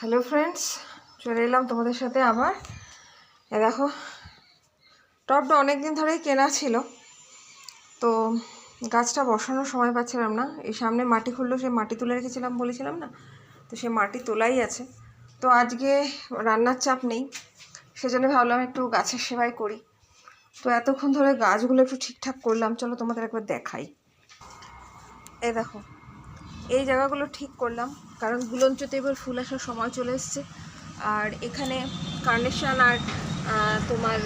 Hello friends, চলে এলাম তোমাদের সাথে আবার। দেখো, টবটা অনেক দিন ধরেই কেনা ছিল, তো গাছটা বসানোর সময় পাচ্ছিলাম না। এই সামনে মাটি খুললো, সেই মাটি তুলে রেখেছিলাম বলেছিলাম না, তো সেই মাটি তোলাই আছে। তো আজকে রান্নার চাপ নেই, সেজন্য ভাবলাম একটু গাছের সেবাই করি। তো এতক্ষণ ধরে গাছগুলো একটু ঠিকঠাক করলাম, চলো তোমাদের একবার দেখাই। এই দেখো, এই জায়গাগুলো ঠিক করলাম, কারণ গুলঞ্চতে এবার ফুল আসার সময় চলে এসছে। আর এখানে কার্নেশন আর তোমার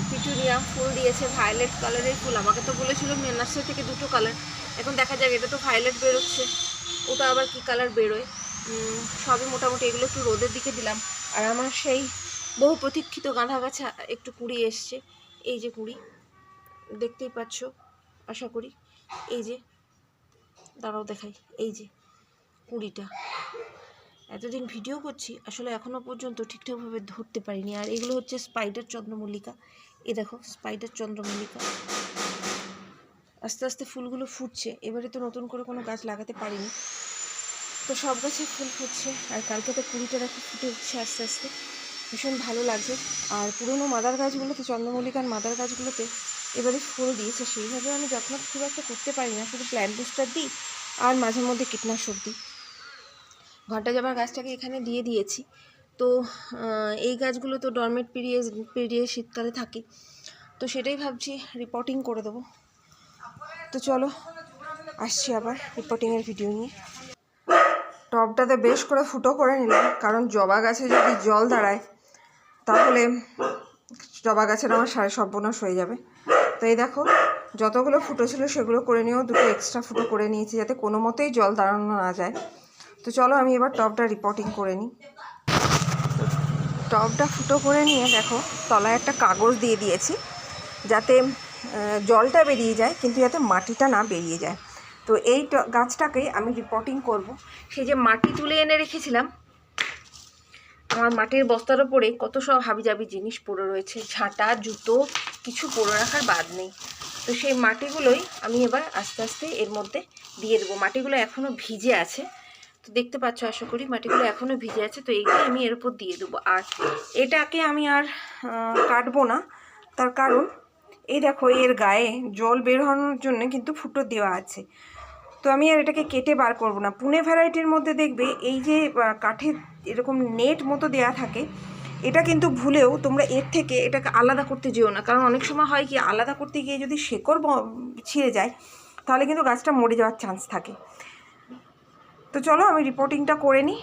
পিটুনিয়া ফুল দিয়েছে, ভায়োলেট কালারের ফুল। আমাকে তো বলেছিল নার্সারি থেকে দুটো কালার, এখন দেখা যাক। এটা তো ভায়োলেট বেরোচ্ছে, ওটা আবার কি কালার বেরোয়। সবই মোটামুটি এগুলো একটু রোদের দিকে দিলাম। আর আমার সেই বহু প্রতীক্ষিত গাঁদা গাছে একটু কুঁড়ি এসছে। এই যে কুঁড়ি দেখতেই পাচ্ছ আশা করি, এই যে দাঁড়াও দেখাই, এই যে কুঁড়িটা। এতদিন ভিডিও করছি, আসলে এখনও পর্যন্ত ঠিকঠাকভাবে ধরতে পারিনি। আর এগুলো হচ্ছে স্পাইডার চন্দ্রমল্লিকা। এই দেখো, স্পাইডার চন্দ্রমল্লিকা। আস্তে আস্তে ফুলগুলো ফুটছে। এবারে তো নতুন করে কোনো গাছ লাগাতে পারিনি, তো সব গাছে ফুল ফুটছে। আর কালকে তো কুড়িটা দেখো ফুটে উঠছে আস্তে আস্তে, ভীষণ ভালো লাগছে। আর পুরোনো মাদার গাছগুলোতে, চন্দ্রমল্লিকার মাদার গাছগুলোতে এবারে ফুল দিয়েছে। সেইভাবে আমি যত্ন খুব একটা করতে পারি না, শুধু প্ল্যান্ট বুস্টার দিই আর মাঝে মধ্যে কীটনাশক দিই। ঘন্টা জবার গাছটাকে এখানে দিয়ে দিয়েছি। তো এই গাছগুলো তো ডরমেট পেরিয়ে শীতকালে থাকে, তো সেটাই ভাবছি রিপোর্টিং করে দেবো। তো চলো আসছি আবার রিপোর্টিংয়ের ভিডিও নিয়ে। টবটাতে বেশ করে ফুটো করে নিলাম, কারণ জবা গাছে যদি জল দাঁড়ায় তাহলে জবা গাছের আমার সাড়ে সর্বনাশ হয়ে যাবে। তো এই দেখো, যতগুলো ফুটো ছিল সেগুলো করে নিয়েও দুটো এক্সট্রা ফুটো করে নিয়েছি, যাতে কোনো মতেই জল দাঁড়ানো না যায়। তো চলো আমি এবার টবটা রিপোর্টিং করে নিই। টবটা ফুটো করে নিয়ে দেখো, তলায় একটা কাগজ দিয়ে দিয়েছি, যাতে জলটা বেরিয়ে যায় কিন্তু যাতে মাটিটা না বেরিয়ে যায়। তো এই গাছটাকে আমি রিপোর্টিং করব। সেই যে মাটি তুলে এনে রেখেছিলাম, আমার মাটির বস্তার ওপরে কত সব হাবিজাবি জিনিস পড়ে রয়েছে, ঝাঁটা জুতো কিছু পড়ে রাখার বাদ নেই। তো সেই মাটিগুলোই আমি এবার আস্তে আস্তে এর মধ্যে দিয়ে দেবো। মাটিগুলো এখনও ভিজে আছে, তো দেখতে পাচ্ছ আশা করি মাটিগুলো এখনও ভিজে আছে। তো এইগুলো আমি এর উপর দিয়ে দেবো। আর এটাকে আমি আর কাটবো না, তার কারণ এই দেখো, এর গায়ে জল বের হওয়ার জন্য কিন্তু ফুটো দেওয়া আছে। তো আমি আর এটাকে কেটে বার করব না। পুনে ভ্যারাইটির মধ্যে দেখবে এই যে কাঠের এরকম নেট মতো দেয়া থাকে, এটা কিন্তু ভুলেও তোমরা এর থেকে এটাকে আলাদা করতে যেও না, কারণ অনেক সময় হয় কি, আলাদা করতে গিয়ে যদি শেকড় ছিঁড়ে যায় তাহলে কিন্তু গাছটা মরে যাওয়ার চান্স থাকে। তো চলো আমি রিপোর্টিংটা করে নিই।